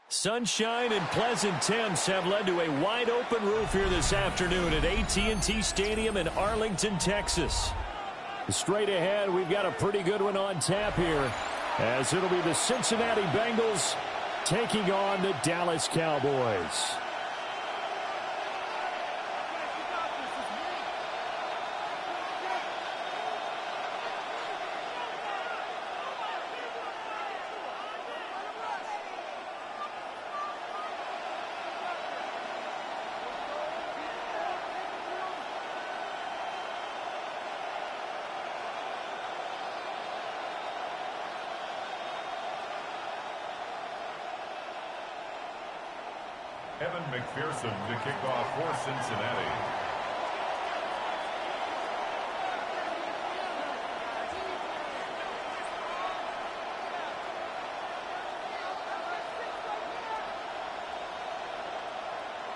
Sunshine and pleasant temps have led to a wide-open roof here this afternoon at AT&T Stadium in Arlington, Texas. Straight ahead, we've got a pretty good one on tap here, as it'll be the Cincinnati Bengals taking on the Dallas Cowboys. Evan McPherson to kick off for Cincinnati.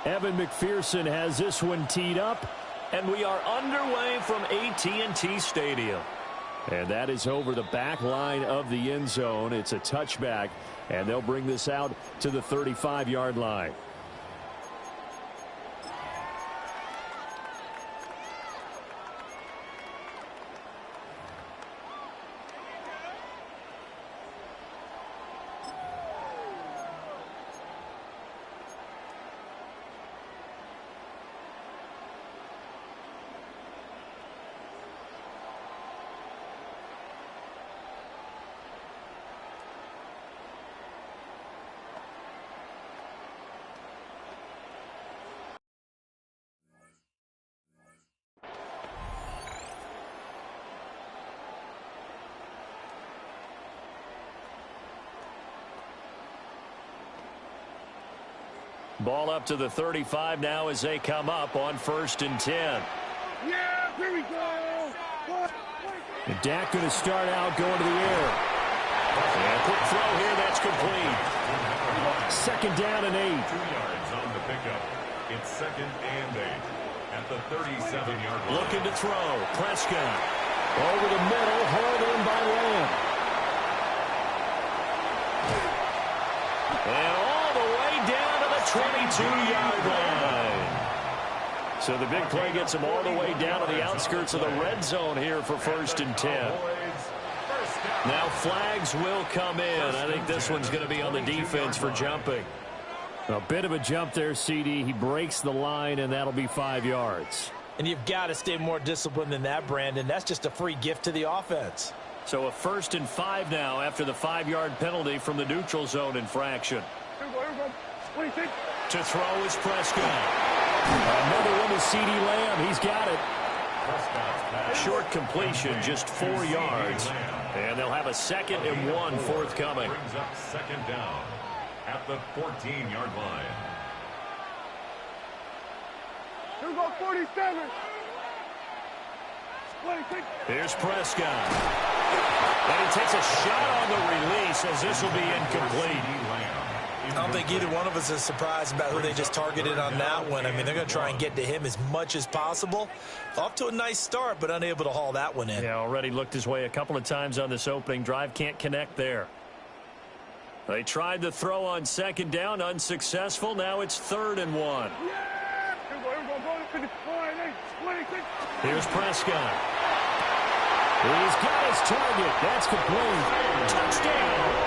Evan McPherson has this one teed up, and we are underway from AT&T Stadium. And that is over the back line of the end zone. It's a touchback, and they'll bring this out to the 35-yard line. Ball up to the 35 now as they come up on 1st and 10. Yeah, here we go. And Dak going to start out going to the air. And quick throw here, that's complete. 2nd down and 8. 2 yards on the pickup. It's 2nd and 8 at the 37-yard line. Looking to throw. Prescott over the middle, hauled in by Lamb. And all the way down to the 22-yard line. So the big play gets them all the way down to the outskirts of the red zone here for 1st and 10. Now flags will come in. I think this one's going to be on the defense for jumping. A bit of a jump there, CD. He breaks the line, and that'll be 5 yards. And you've got to stay more disciplined than that, Brandon. That's just a free gift to the offense. So a 1st and 5 now after the 5-yard penalty from the neutral zone infraction. To throw is Prescott. Another one is C.D. Lamb. He's got it. Short completion, just 4 yards. And they'll have a 2nd and 1 forthcoming. Brings up 2nd down at the 14-yard line. Here we go, 47. Here's Prescott. And he takes a shot on the release as this will be incomplete. I don't think either one of us is surprised about who they just targeted on that one. I mean, they're going to try and get to him as much as possible. Off to a nice start, but unable to haul that one in. Yeah, already looked his way a couple of times on this opening drive. Can't connect there. They tried the throw on 2nd down, unsuccessful. Now it's 3rd and 1. Here's Prescott. He's got his target. That's complete. Touchdown.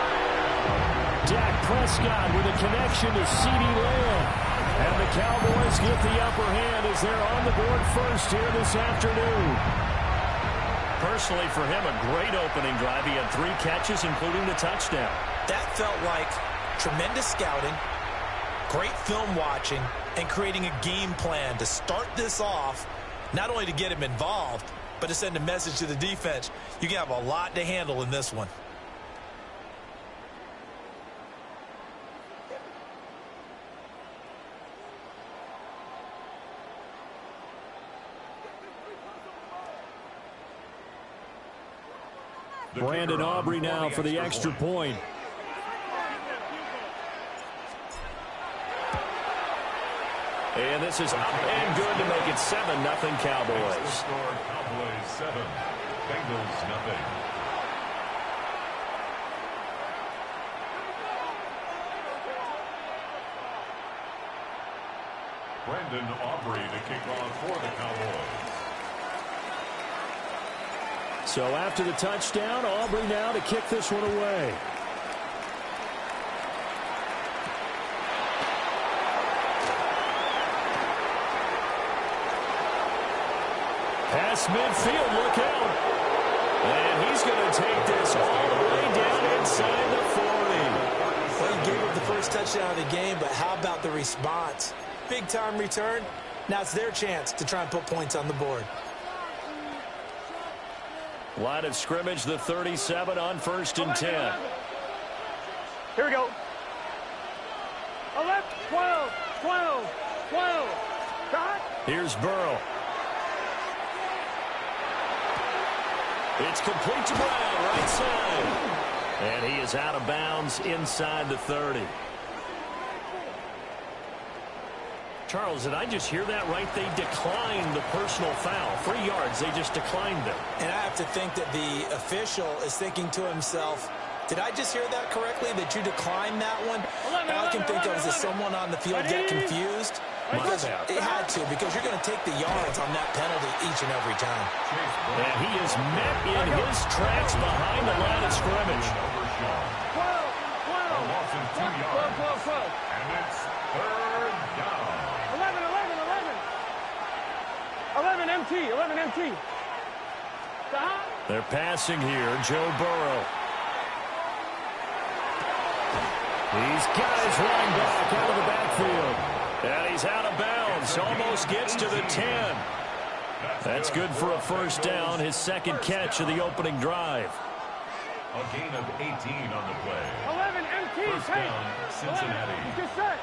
Dak Prescott with a connection to C.D. Lamb. And the Cowboys get the upper hand as they're on the board first here this afternoon. Personally, for him, a great opening drive. He had 3 catches, including the touchdown. That felt like tremendous scouting, great film watching, and creating a game plan to start this off, not only to get him involved, but to send a message to the defense. You can have a lot to handle in this one. Brandon Aubrey now for the extra point. And this is up and good to make it 7-0 Cowboys. Score Cowboys 7, Bengals nothing. Brandon Aubrey to kick off for the Cowboys. So after the touchdown, Aubrey now to kick this one away. Pass midfield, look out. And he's going to take this all the way down inside the 40. Well, he gave up the first touchdown of the game, but how about the response? Big-time return. Now it's their chance to try and put points on the board. Line of scrimmage, the 37 on 1st and 10. Here we go. 11, 12, 12, 12. Cut. Here's Burrow. It's complete to Brown, right side. And he is out of bounds inside the 30. Charles, did I just hear that right? They declined the personal foul. 3 yards, they just declined it. And I have to think that the official is thinking to himself, did I just hear that correctly, that you declined that one? All I can think of is that someone on the field get confused. Because it had to, because you're going to take the yards on that penalty each and every time. And he is met in his tracks behind the line of scrimmage. 12, 12. A loss of 2 yards. 12, 12, 12. And it's 3rd down. 11, 11, 11. 11 MT, 11 MT. Stop. They're passing here, Joe Burrow. He's got his line back out of the backfield. And he's out of bounds, almost gets to the 10. That's good for a first down, his second catch of the opening drive. A gain of 18 on the play. 11 MT. First down, Cincinnati. Just set.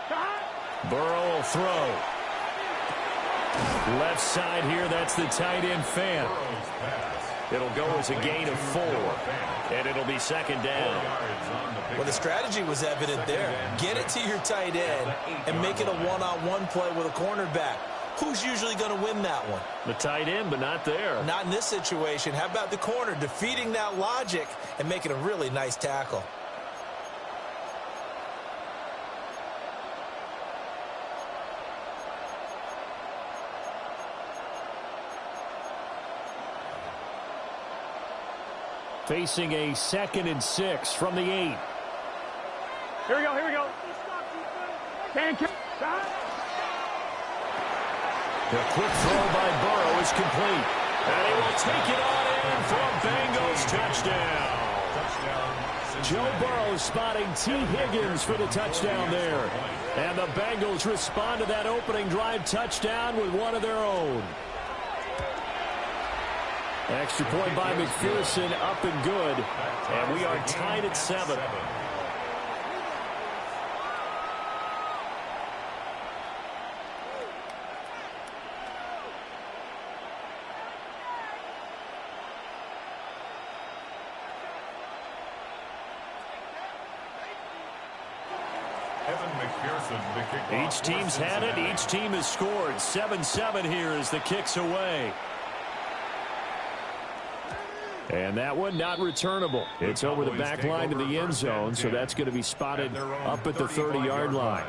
Stop. Burrow will throw. Left side here, that's the tight end fan. Burrow's pass. It'll go as a gain of 4, and it'll be second down. Well, the strategy was evident there. Get it to your tight end and make it a one-on-one play with a cornerback. Who's usually going to win that one? The tight end, but not there. Not in this situation. How about the corner defeating that logic and making a really nice tackle? Facing a 2nd and 6 from the 8. Here we go, here we go. Can. Stop. The quick throw by Burrow is complete. And he will take it on in for a Bengals touchdown. Joe Burrow spotting T. Higgins for the touchdown there. And the Bengals respond to that opening drive touchdown with one of their own. Extra point by McPherson, up and good. And we are tied at 7. Each team's had it. Each team has scored. 7-7 here as the kick's away. And that one not returnable. It's over the back line to the end zone, so that's going to be spotted up at the 30-yard line.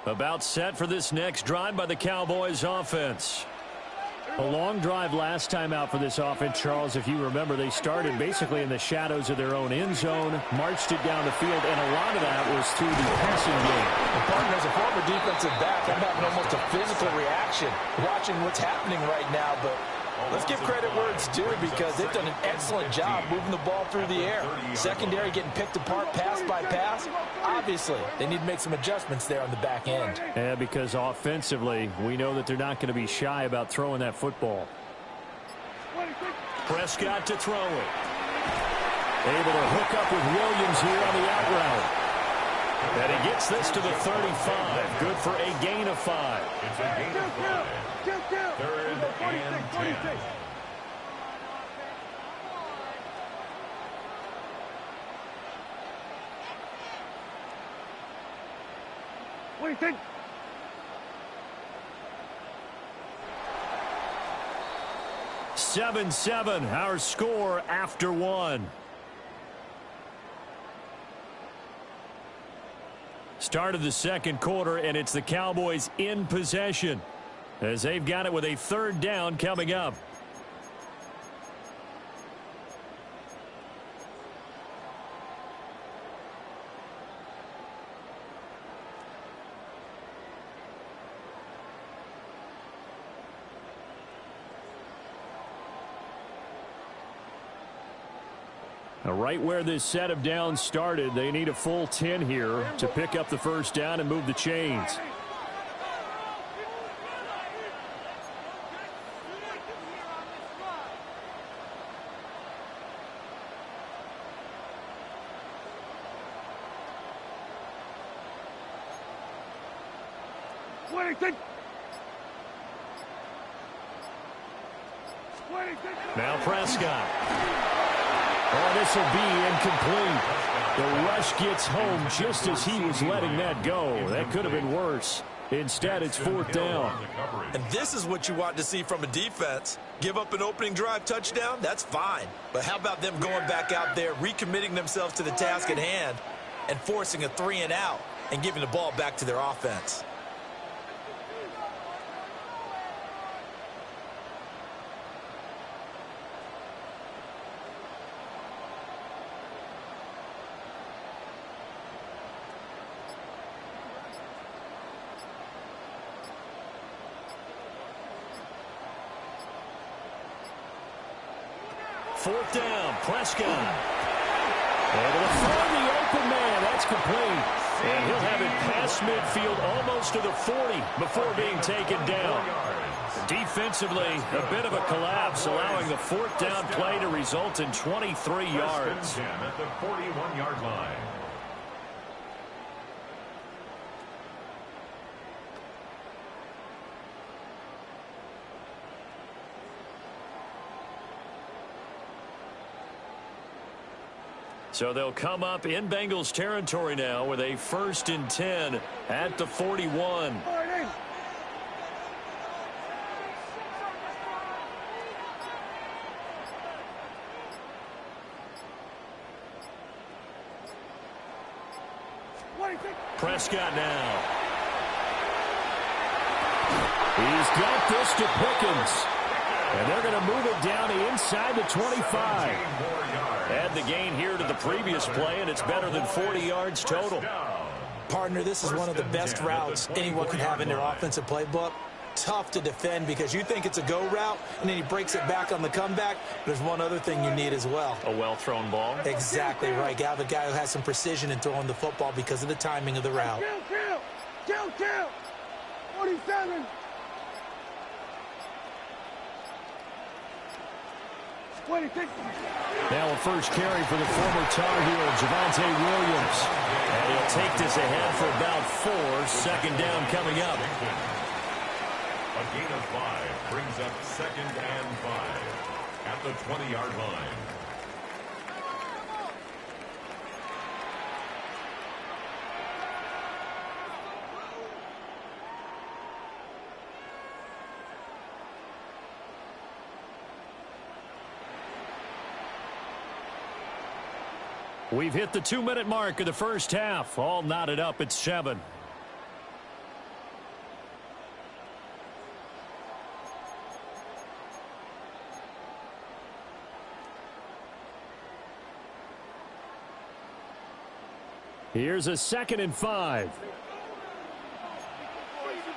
About set for this next drive by the Cowboys offense. A long drive last time out for this offense, Charles. If you remember, they started basically in the shadows of their own end zone, marched it down the field, and a lot of that was through the passing game. And partner, as a former defensive back, I'm having almost a physical reaction watching what's happening right now, but let's give credit where it's due because they've done an excellent job moving the ball through the air. Secondary getting picked apart pass by pass. Obviously, they need to make some adjustments there on the back end. Yeah, because offensively, we know that they're not going to be shy about throwing that football. Prescott to throw it. Able to hook up with Williams here on the out route. And he gets this to the 35. Good for a gain of 5. It's a gain of 5. 3rd and 10. What do you think? Seven, our score after one. Start of the second quarter, and it's the Cowboys in possession as they've got it with a third down coming up. Right where this set of downs started, they need a full 10 here to pick up the first down and move the chains. Now Prescott. Oh, this will be incomplete. The rush gets home just as he was letting that go. That could have been worse. Instead, it's fourth down. And this is what you want to see from a defense. Give up an opening drive touchdown, that's fine. But how about them going back out there, recommitting themselves to the task at hand, and forcing a 3-and-out and giving the ball back to their offense? Fourth down, Prescott. Able to find the open man. That's complete. And he'll have it past midfield almost to the 40 before being taken down. Defensively, a bit of a collapse, allowing the fourth down play to result in 23 yards. At the 41-yard line. So they'll come up in Bengals territory now with a 1st and 10 at the 41. Prescott now. He's got this to Pickens. And they're going to move it down to inside the 25. Add the gain here to the previous play, and it's better than 40 yards total. Partner, this is one of the best routes anyone can have in their offensive playbook. Tough to defend because you think it's a go route, and then he breaks it back on the comeback. There's one other thing you need as well. A well-thrown ball? Exactly right. You have a guy who has some precision in throwing the football because of the timing of the route. Kill! 47! Now a first carry for the former Tar Heel, Javonte Williams. And he'll take this ahead for about 4. Second down coming up. A gain of 5 brings up 2nd and 5 at the 20-yard line. We've hit the 2-minute mark of the first half. All knotted up at 7. Here's a 2nd and 5.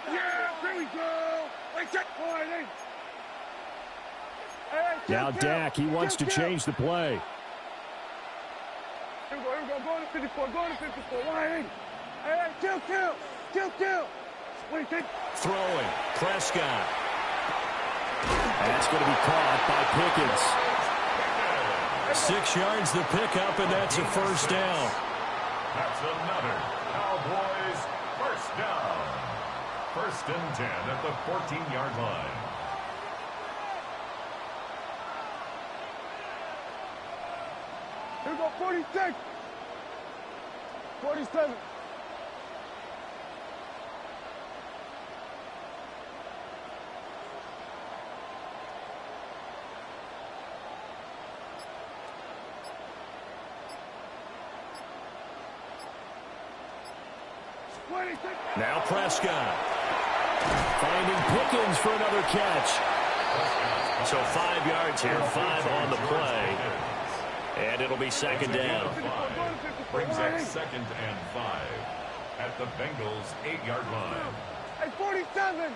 Yeah, here we go. Now Dak, he wants to change the play. Here we go. Go to 54. Go to 54. Hey, kill. What do you think? Throwing. Prescott. That's going to be caught by Pickens. 6 yards the pickup, and that's a first down. That's another Cowboys first down. 1st and 10 at the 14-yard line. Here we go, 46. 47. Now Prescott. Finding Pickens for another catch. So 5 yards here, 5 on the play. And it'll be second down. Brings up 2nd and 5 at the Bengals' 8-yard line. Hey, 47.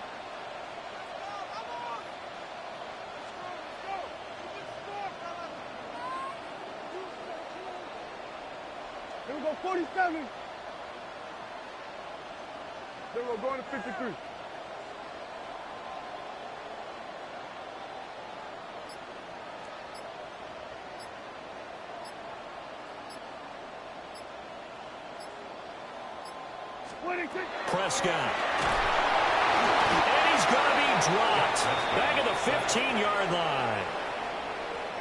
Here we go, 47. Then we're going to 53. Prescott. And he's going to be dropped. Back at the 15-yard line.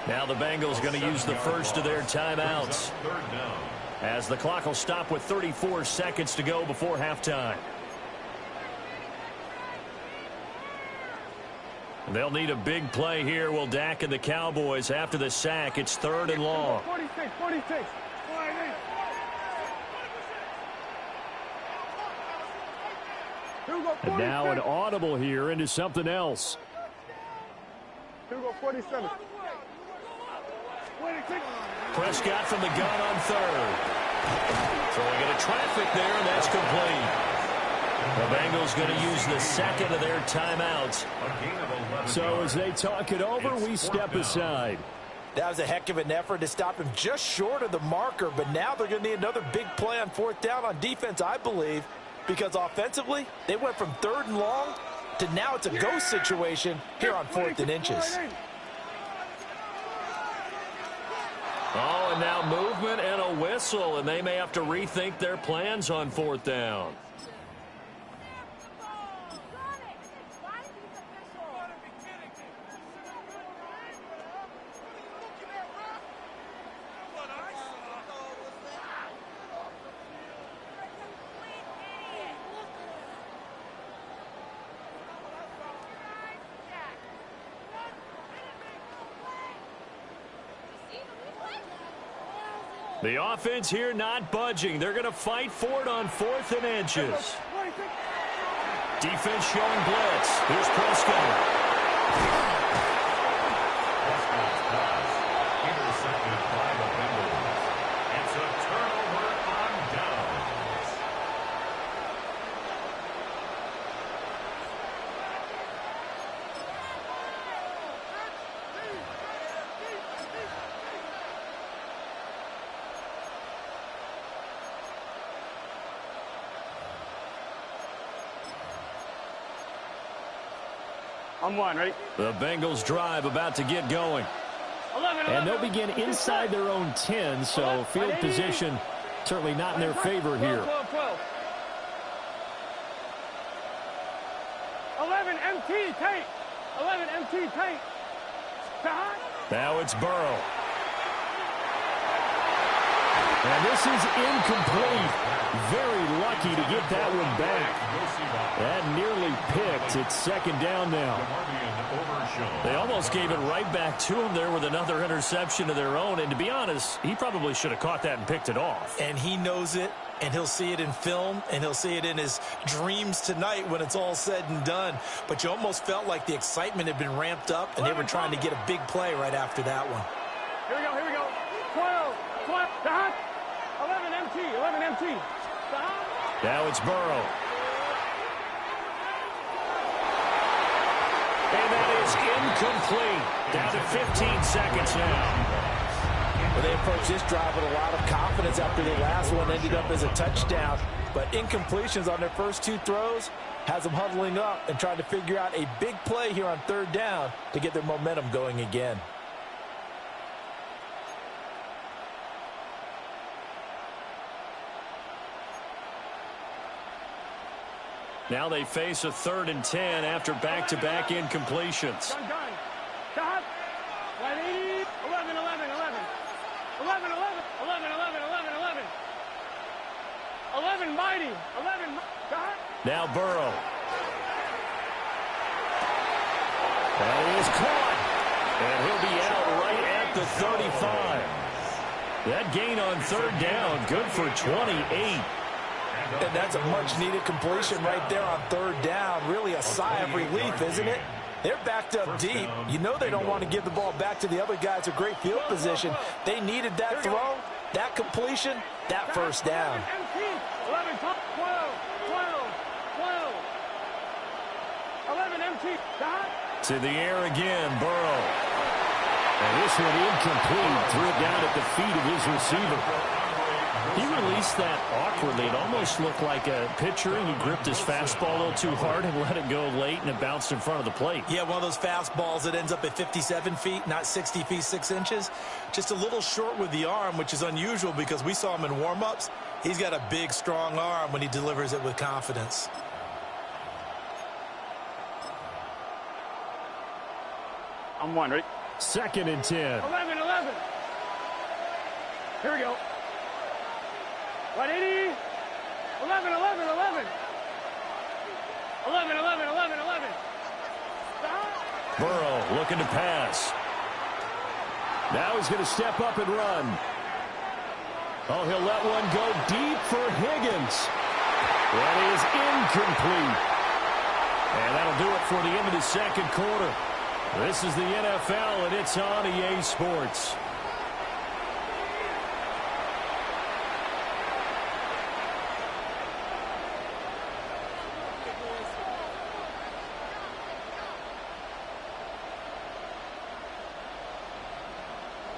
Now the Bengals going to use the first of their timeouts, as the clock will stop with 34 seconds to go before halftime. They'll need a big play here, will Dak and the Cowboys. After the sack, it's 3rd and long. 46. And now an audible here into something else. Here we go, 47. Prescott from the gun on 3rd. Throwing into traffic there, and that's complete. The Bengals going to use the second of their timeouts. So as they talk it over, we step aside. That was a heck of an effort to stop him just short of the marker, but now they're going to need another big play on 4th down on defense, I believe, because offensively, they went from 3rd and long to now it's a go situation here on 4th and inches. Oh, and now movement and a whistle, and they may have to rethink their plans on 4th down. The offense here not budging. They're going to fight for it on 4th and inches. Defense showing blitz. Here's Prescott. Intercepted by the Bengals. It's a turnover on downs. I'm one, ready? The Bengals drive about to get going. 11. And they'll begin inside their own 10, so field position certainly not in their favor here. 12. 11 MT, tape. 11 MT, tape. Now it's Burrow. And this is incomplete. Very lucky to get that one back. That nearly picked. It's 2nd down now. They almost gave it right back to him there with another interception of their own. And to be honest, he probably should have caught that and picked it off. And he knows it, and he'll see it in film, and he'll see it in his dreams tonight when it's all said and done. But you almost felt like the excitement had been ramped up, and they were trying to get a big play right after that one. Here we go. 12. 11 MT. Now it's Burrow. And that is incomplete. Down to 15 seconds now. Well, they approached this drive with a lot of confidence after the last one ended up as a touchdown. But incompletions on their first 2 throws has them huddling up and trying to figure out a big play here on 3rd down to get their momentum going again. Now they face a 3rd and 10 after back-to-back incompletions. Done. 11. 11 mighty. 11. Now Burrow. That is caught. And he'll be out right at the 35. That gain on 3rd down, good for 28. And that's a much-needed completion right there on third down. Really a sigh of relief, isn't it? They're backed up deep. You know they don't want to give the ball back to the other guys in great field position. They needed that throw, that completion, that first down. 11, 12, 11, MT. To the air again, Burrow. And this one incomplete. Threw it down at the feet of his receiver. He released that awkwardly. It almost looked like a pitcher. He gripped his fastball a little too hard and let it go late, and it bounced in front of the plate. Yeah, one of those fastballs that ends up at 57 feet, not 60 feet, 6 inches. Just a little short with the arm, which is unusual because we saw him in warm-ups. He's got a big, strong arm when he delivers it with confidence. I'm one, ready? 2nd and 10. 11, 11. Here we go. 180. 11, 11, 11. 11, 11, 11, 11. Burrow looking to pass. Now he's going to step up and run. Oh, he'll let one go deep for Higgins. That is incomplete. And that'll do it for the end of the second quarter. This is the NFL, and it's on EA Sports.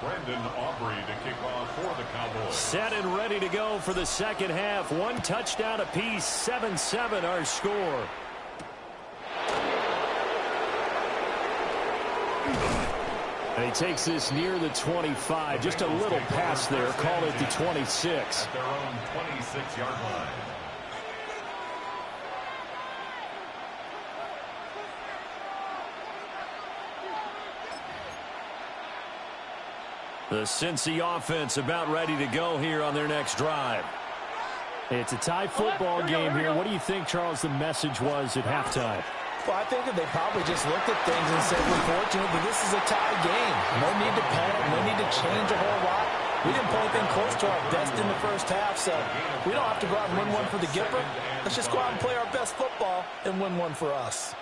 Brandon Aubrey to kick off for the Cowboys. Set and ready to go for the second half. One touchdown apiece, 7-7 our score. And he takes this near the 25. Just a little pass there. Call it the 26. At their own 26-yard line. The Cincy offense about ready to go here on their next drive. It's a tie football game here. What do you think, Charles, the message was at halftime? Well, I think that they probably just looked at things and said, we're fortunate that this is a tie game. No need to panic, no need to change a whole lot. We didn't play anything close to our best in the first half, so we don't have to go out and win one for the Gipper. Let's just go out and play our best football and win one for us.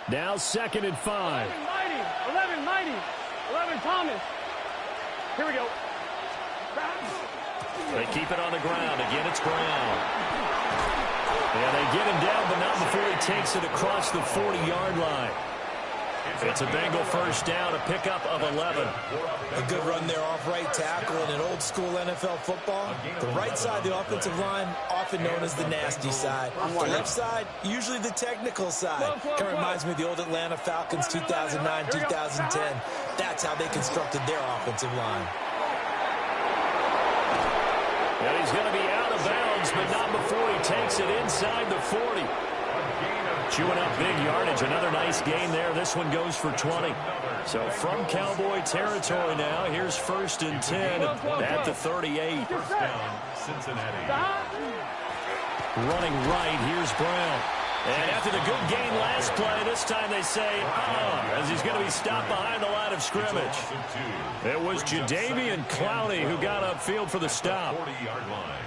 Now 2nd and 5. 11, mighty. 11, Thomas. Here we go. They keep it on the ground. Again, it's Brown. Yeah, they get him down, but not before he takes it across the 40-yard line. It's a Bengal first down, a pickup of 11. A good run there off right tackle in an old-school NFL football. The right side of the offensive line, often known as the nasty side. The left side, usually the technical side. Kind of reminds me of the old Atlanta Falcons 2009, 2010. That's how they constructed their offensive line. And he's going to be out of bounds, but not before he takes it inside the 40. Chewing up big yardage. Another nice gain there. This one goes for 20. So from Cowboy territory now, here's 1st and 10 at the 38. First down, Cincinnati. Running right, here's Brown. And after the good gain last play, this time they say, as he's going to be stopped behind the line of scrimmage. It was Jadeveon Clowney who got upfield for the stop. 40-yard line.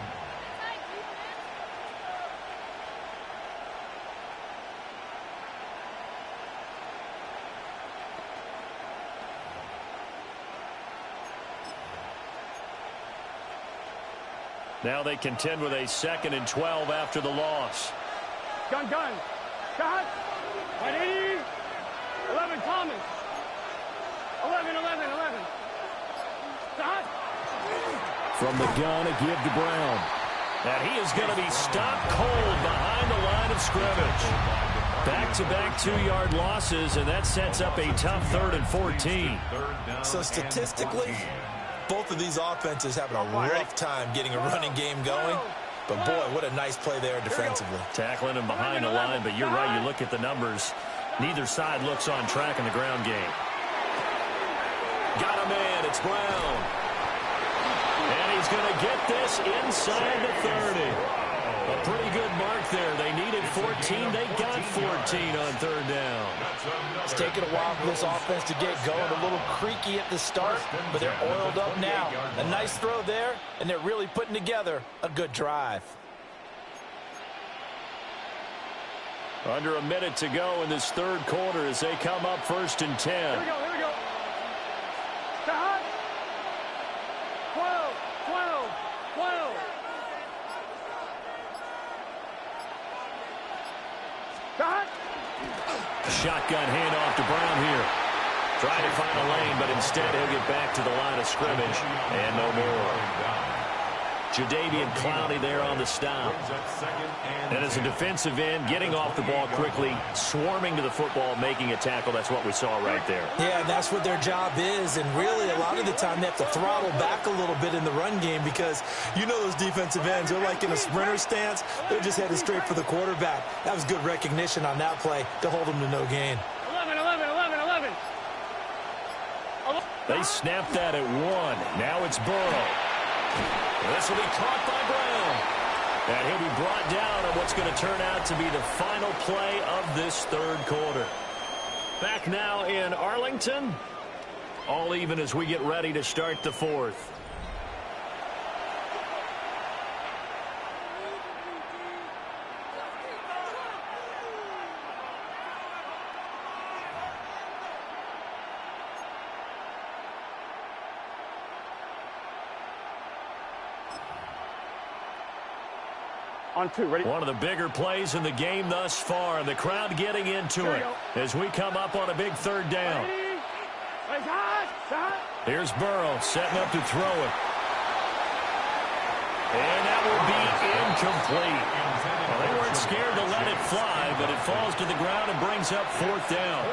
Now they contend with a 2nd and 12 after the loss. Gun. Shot. 180. 11, Thomas. 11. Shot. From the gun, a give to Brown. And he is going to be stopped cold behind the line of scrimmage. Back-to-back 2-yard losses, and that sets up a tough 3rd and 14. So statistically, both of these offenses having a rough time getting a running game going. But, boy, what a nice play there defensively. Tackling him behind the line, but you're right. You look at the numbers. Neither side looks on track in the ground game. Got a man. It's Brown. And he's going to get this inside the 30. A pretty good mark there. They needed 14. They got 14 on 3rd down. It's taken a while for this offense to get going. A little creaky at the start, but they're oiled up now. A nice throw there, and they're really putting together a good drive. Under a minute to go in this third quarter as they come up 1st and 10. Here we go, here we go. Stop. 12, 12, 12. Stop. Shotgun handoff to Brown here. Trying to find a lane, but instead he'll get back to the line of scrimmage. And no more. Jadeveon Clowney there on the stop. And as a defensive end, getting off the ball quickly, swarming to the football, making a tackle. That's what we saw right there. Yeah, that's what their job is. And really, a lot of the time, they have to throttle back a little bit in the run game because you know those defensive ends, they're like in a sprinter stance. They're just headed straight for the quarterback. That was good recognition on that play to hold them to no gain. 11, 11, 11, 11. They snapped that at 1. Now it's Burrow. This will be caught by Brown. And he'll be brought down on what's going to turn out to be the final play of this third quarter. Back now in Arlington. All even as we get ready to start the fourth. On 2, ready? One of the bigger plays in the game thus far, and the crowd getting into it as we come up on a big third down. Here's Burrow setting up to throw it. And that will be incomplete. Well, they weren't scared to let it fly, but it falls to the ground and brings up 4th down.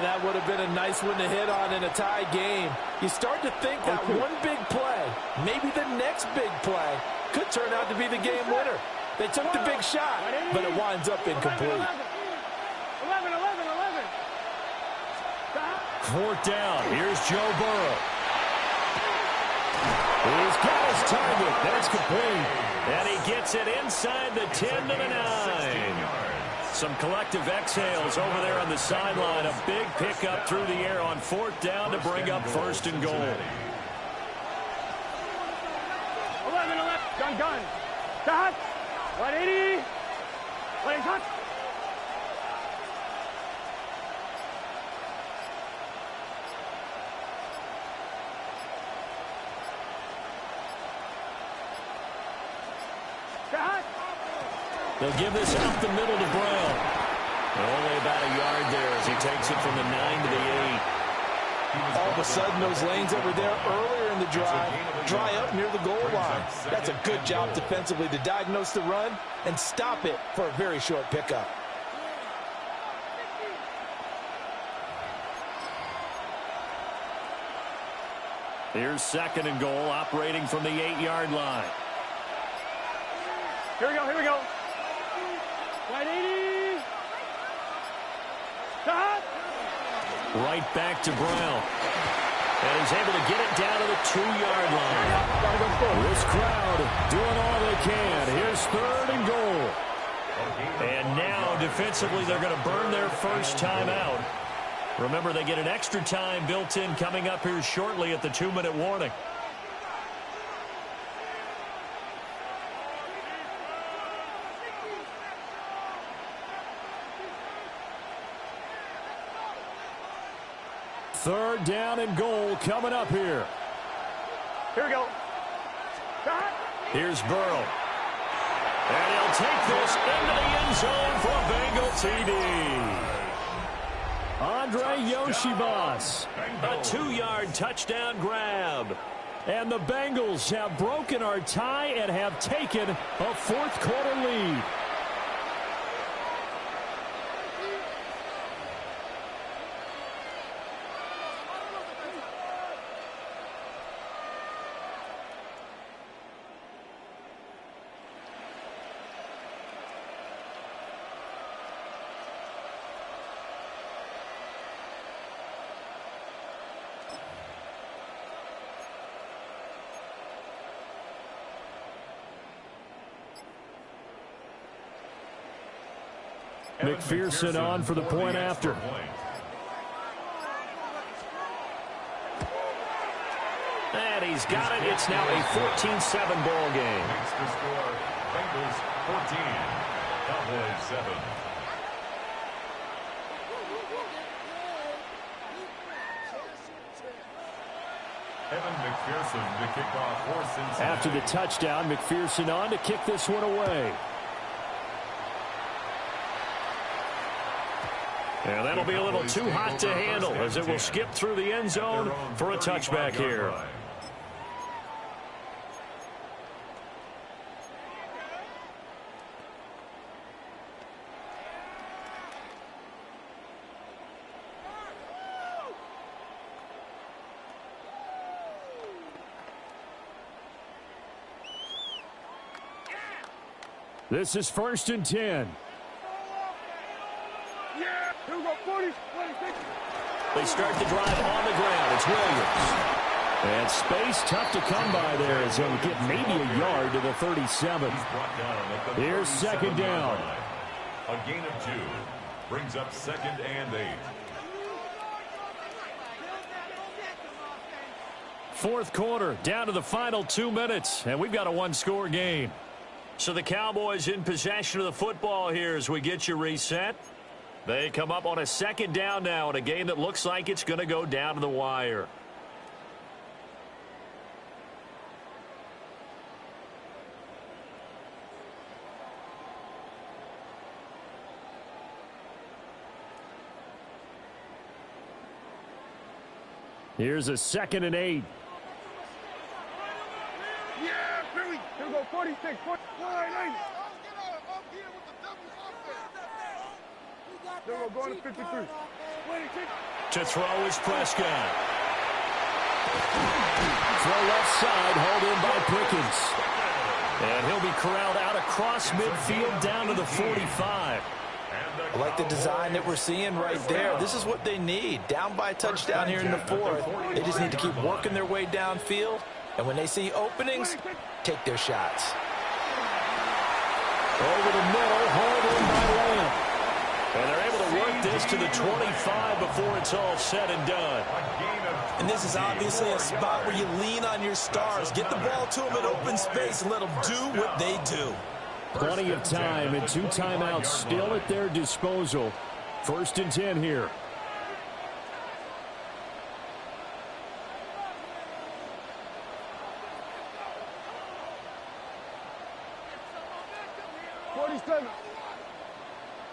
That would have been a nice one to hit on in a tie game. You start to think that one big play, maybe the next big play, could turn out to be the game winner. They took the big shot, but it winds up incomplete. 11, 11, 11. 4th down. Here's Joe Burrow. He's got his target. That's complete. And he gets it inside the 10 to the 9. Some collective exhales over there on the sideline. A big pickup through the air on 4th down to bring up 1st and goal. 11, 11. Gun. Stop. 180. Letting touch. Stop. They'll give this up the middle to Brown. Only about a yard there as he takes it from the 9 to the 8. All of a sudden, those lanes that were there earlier in the drive dry up near the goal line. That's a good job defensively to diagnose the run and stop it for a very short pickup. Here's 2nd and goal, operating from the 8-yard line. Here we go. 180. Stop. Right back to Brown. And he's able to get it down to the 2-yard line. This crowd doing all they can. Here's 3rd and goal. And now, defensively, they're going to burn their first time out. Remember, they get an extra time built in coming up here shortly at the 2-minute warning. Third down and goal coming up here. Here we go. Stop. Here's Burrow. And he'll take this into the end zone for a Bengal TD. Andre Yoshibas, a 2-yard touchdown grab. And the Bengals have broken our tie and have taken a 4th quarter lead. McPherson on for the point after. And he's got it. It's now a 14-7 ball game. Makes the score Bengals 14, Cowboys 7. Evan McPherson to kick off for Cincinnati. After the touchdown, McPherson on to kick this one away. And that'll be a little too hot to handle as it will skip through the end zone for a touchback here. This is 1st and 10. They start the drive on the ground. It's Williams. And space tough to come by there as he'll get maybe a yard to the 37. Here's 2nd down. A gain of 2 brings up 2nd and 8. 4th quarter, down to the final 2 minutes, and we've got a one-score game. So the Cowboys in possession of the football here as we get you reset. They come up on a 2nd down now in a game that looks like it's going to go down to the wire. Here's a 2nd and 8. Here we go, 46, 49. Here we go, going to 53. 26. To throw is Prescott. Throw left side, hauled in by Pickens. And he'll be corralled out across midfield down to the 45. I like the design that we're seeing right there. This is what they need. Down by a touchdown here in the 4th. They just need to keep working their way downfield. And when they see openings, take their shots. Over the middle, hauled in by Lamb. And they're able to work this to the 25 before it's all said and done. And this is obviously a spot where you lean on your stars. Get the ball to them in open space and let them do what they do. Plenty of time and 2 timeouts still at their disposal. 1st and 10 here.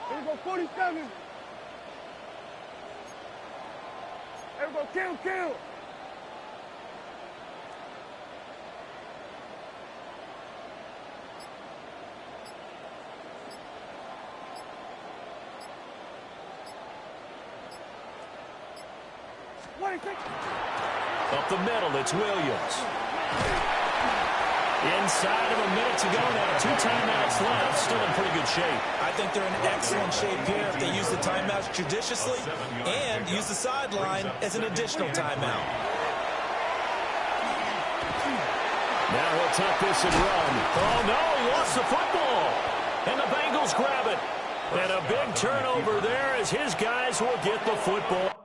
Here we go, 47. Here we go, kill. Up the middle, it's Williams. Inside of a minute to go now. 2 timeouts left. Still in pretty good shape. I think they're in excellent shape here if they use the timeouts judiciously and use the sideline as an additional timeout. Now he'll tuck this and run. Oh, no, he lost the football. And the Bengals grab it. And a big turnover there as his guys will get the football.